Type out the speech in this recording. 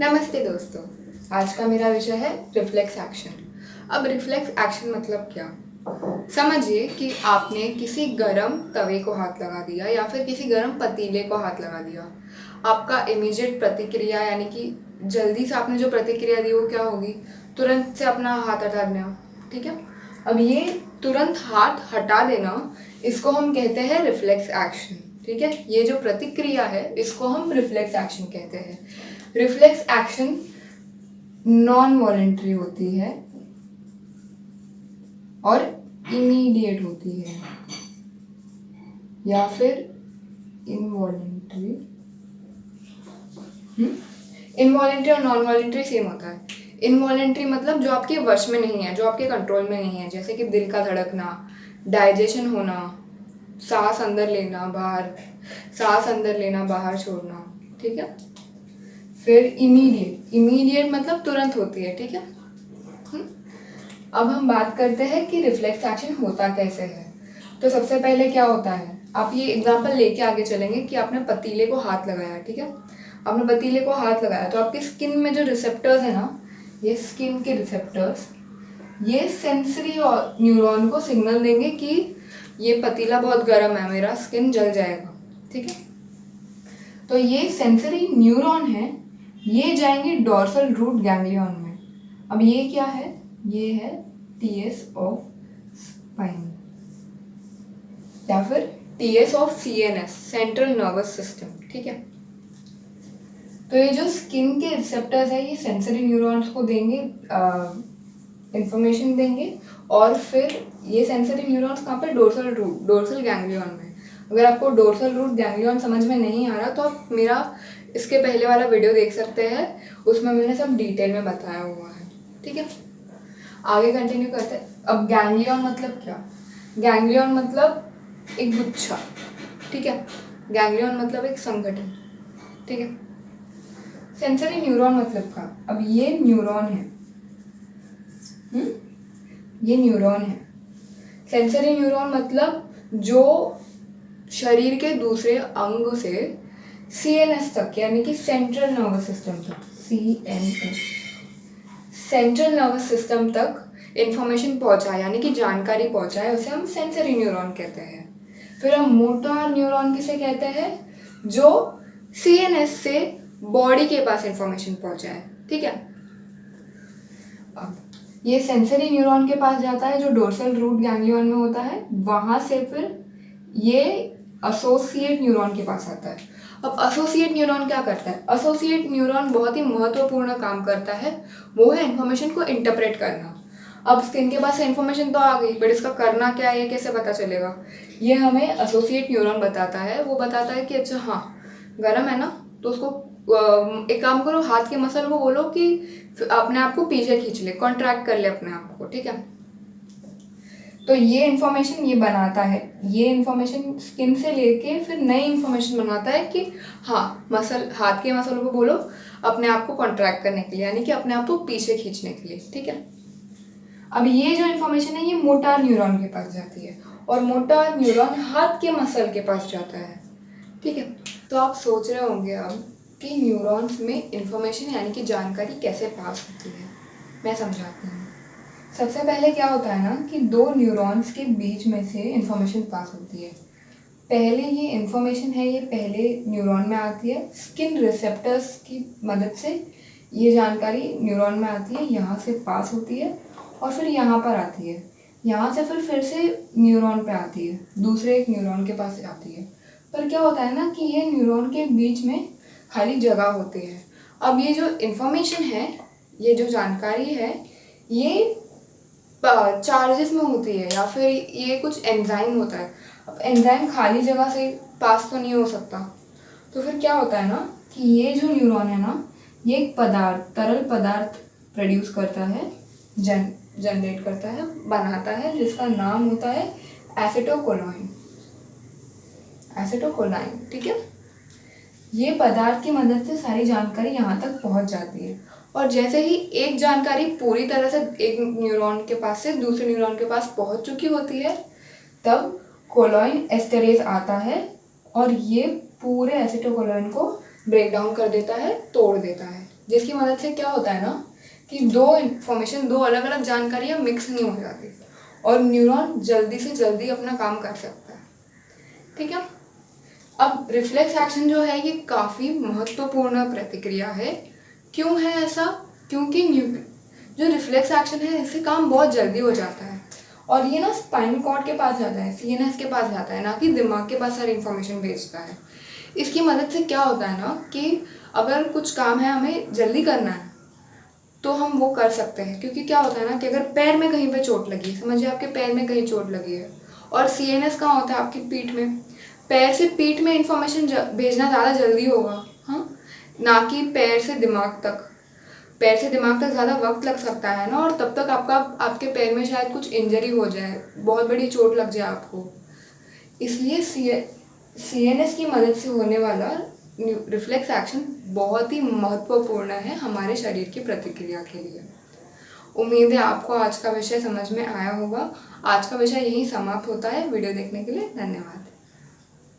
नमस्ते दोस्तों, आज का मेरा विषय है रिफ्लेक्स एक्शन। अब रिफ्लेक्स एक्शन मतलब क्या? समझिए कि आपने किसी गरम तवे को हाथ लगा दिया या फिर किसी गरम पतीले को हाथ लगा दिया। आपका इमीडिएट प्रतिक्रिया यानी कि जल्दी से आपने जो प्रतिक्रिया दी वो क्या होगी? तुरंत से अपना हाथ हटा देना, ठीक है। अब ये तुरंत हाथ हटा देना, इसको हम कहते हैं रिफ्लेक्स एक्शन, ठीक है। ये जो प्रतिक्रिया है इसको हम रिफ्लेक्स एक्शन कहते हैं। रिफ्लेक्स एक्शन नॉन वॉलेंट्री होती है और इमीडिएट होती है या फिर इनवॉलेंट्री। इनवॉलेंट्री और नॉन वॉलेंट्री सेम होता है। इनवॉलेंट्री मतलब जो आपके वश में नहीं है, जो आपके कंट्रोल में नहीं है, जैसे कि दिल का धड़कना, डाइजेशन होना, सांस अंदर लेना बाहर छोड़ना, ठीक है। फिर इमीडिएट मतलब तुरंत होती है, ठीक है। अब हम बात करते हैं कि रिफ्लेक्स एक्शन होता कैसे है। तो सबसे पहले क्या होता है, आप ये एग्जांपल लेके आगे चलेंगे कि आपने पतीले को हाथ लगाया, ठीक है। आपने पतीले को हाथ लगाया तो आपकी स्किन में जो रिसेप्टर्स है ना, ये स्किन के रिसेप्टर्स ये सेंसरी न्यूरॉन को सिग्नल देंगे कि ये पतीला बहुत गर्म है, मेरा स्किन जल जाएगा, ठीक है। तो ये सेंसरी न्यूरॉन है, ये जाएंगे डोर्सल रूट गैंग्लियन में। अब ये क्या है? ये है टीएस ऑफ स्पाइन या फिर TS of CNS, central nervous system, ठीक है। तो ये जो स्किन के रिसेप्टर्स है ये सेंसरी न्यूरॉन्स को देंगे, इंफॉर्मेशन देंगे, और फिर ये सेंसरी न्यूरॉन्स कहाँ पे? डोर्सल गैंग्लियन में। अगर आपको डोर्सल रूट गैंग्लियन समझ में नहीं आ रहा तो आप मेरा इसके पहले वाला वीडियो देख सकते हैं, उसमें मैंने सब डिटेल में बताया हुआ है, ठीक है। आगे कंटिन्यू करते हैं। अब गैंग्लियन मतलब क्या? गैंग्लियन मतलब एक गुच्छा, ठीक है। गैंग्लियन मतलब एक संगठन, ठीक है। सेंसरी न्यूरॉन मतलब क्या? अब ये न्यूरॉन है, ये न्यूरॉन है। सेंसरी न्यूरॉन मतलब जो शरीर के दूसरे अंग से सीएनएस तक, यानी कि सेंट्रल नर्वस सिस्टम तक, सीएनएस, सेंट्रल नर्वस सिस्टम तक इंफॉर्मेशन पहुंचाए, यानी कि जानकारी पहुंचाए, उसे हम सेंसरी न्यूरॉन कहते हैं। फिर हम मोटर न्यूरॉन किसे कहते हैं? जो सीएनएस से बॉडी के पास इंफॉर्मेशन पहुंचाए, ठीक है। अब ये सेंसरी न्यूरॉन के पास जाता है जो डोर्सल रूट गैंग्लियन में होता है, वहां से फिर ये एसोसिएट न्यूरॉन के पास आता है। अब एसोसिएट न्यूरॉन क्या करता है? एसोसिएट न्यूरॉन बहुत ही महत्वपूर्ण काम करता है, वो है इन्फॉर्मेशन को इंटरप्रेट करना। अब स्किन के पास इन्फॉर्मेशन तो आ गई, बट इसका करना क्या है, ये कैसे पता चलेगा? ये हमें एसोसिएट न्यूरॉन बताता है। वो बताता है कि अच्छा हाँ गर्म है ना, तो उसको एक काम करो, हाथ के मसल को बोलो कि अपने आप को पीछे खींच ले, कॉन्ट्रैक्ट कर ले अपने आप को, ठीक है। तो ये इन्फॉर्मेशन ये बनाता है, ये इन्फॉर्मेशन स्किन से लेके फिर नई इन्फॉर्मेशन बनाता है कि हाँ मसल, हाथ के मसलों को बोलो अपने आप को कॉन्ट्रैक्ट करने के लिए, यानी कि अपने आप को पीछे खींचने के लिए, ठीक है। अब ये जो इन्फॉर्मेशन है ये मोटर न्यूरॉन के पास जाती है और मोटर न्यूरॉन हाथ के मसल के पास जाता है, ठीक है। तो आप सोच रहे होंगे अब कि न्यूरॉन्स में इंफॉर्मेशन यानी कि जानकारी कैसे पास होती है। मैं समझाती हूँ। सबसे पहले क्या होता है ना कि दो न्यूरॉन्स के बीच में से इंफॉर्मेशन पास होती है। पहले ये इंफॉर्मेशन है ये पहले न्यूरॉन में आती है, स्किन रिसेप्टर्स की मदद से ये जानकारी न्यूरॉन में आती है, यहाँ से पास होती है और फिर यहाँ पर आती है, यहाँ से फिर से न्यूरॉन पे आती है, दूसरे एक न्यूरॉन के पास आती है। पर क्या होता है ना कि ये न्यूरॉन के बीच में खाली जगह होती है। अब ये जो इन्फॉर्मेशन है, ये जो जानकारी है, ये चार्जेस में होती है या फिर ये कुछ एंजाइम होता है। अब एंजाइम खाली जगह से पास तो नहीं हो सकता, तो फिर क्या होता है ना कि ये जो न्यूरॉन है ना, ये एक पदार्थ, तरल पदार्थ प्रोड्यूस करता है, जनरेट करता है, बनाता है, जिसका नाम होता है एसिटोकोलाइन, ठीक है। ये पदार्थ की मदद से सारी जानकारी यहाँ तक पहुँच जाती है और जैसे ही एक जानकारी पूरी तरह से एक न्यूरॉन के पास से दूसरे न्यूरॉन के पास पहुँच चुकी होती है, तब कोलाइन एस्टरेज आता है और ये पूरे एसिटोकोलाइन को ब्रेक डाउन कर देता है, तोड़ देता है, जिसकी मदद से क्या होता है ना कि दो इन्फॉर्मेशन, दो अलग अलग जानकारियाँ मिक्स नहीं हो जाती और न्यूरॉन जल्दी से जल्दी अपना काम कर सकता है। ठीक है, अब रिफ्लेक्स एक्शन जो है ये काफ़ी महत्वपूर्ण प्रतिक्रिया है। क्यों है ऐसा? क्योंकि जो रिफ्लेक्स एक्शन है इससे काम बहुत जल्दी हो जाता है और ये ना स्पाइनल कॉर्ड के पास जाता है, सीएनएस के पास जाता है, ना कि दिमाग के पास सारी इन्फॉर्मेशन भेजता है। इसकी मदद से क्या होता है ना कि अगर कुछ काम है हमें जल्दी करना है तो हम वो कर सकते हैं। क्योंकि क्या होता है ना कि अगर पैर में कहीं पे चोट लगी, समझिए आपके पैर में कहीं चोट लगी है और सीएनएस कहाँ होता है? आपकी पीठ में। पैर से पीठ में इंफॉर्मेशन भेजना ज़्यादा जल्दी होगा, हाँ, ना कि पैर से दिमाग तक। पैर से दिमाग तक ज़्यादा वक्त लग सकता है ना, और तब तक आपके पैर में शायद कुछ इंजरी हो जाए, बहुत बड़ी चोट लग जाए आपको। इसलिए सीएनएस की मदद से होने वाला रिफ्लेक्स एक्शन बहुत ही महत्वपूर्ण है हमारे शरीर की प्रतिक्रिया के लिए। उम्मीद है आपको आज का विषय समझ में आया होगा। आज का विषय यहीं समाप्त होता है। वीडियो देखने के लिए धन्यवाद।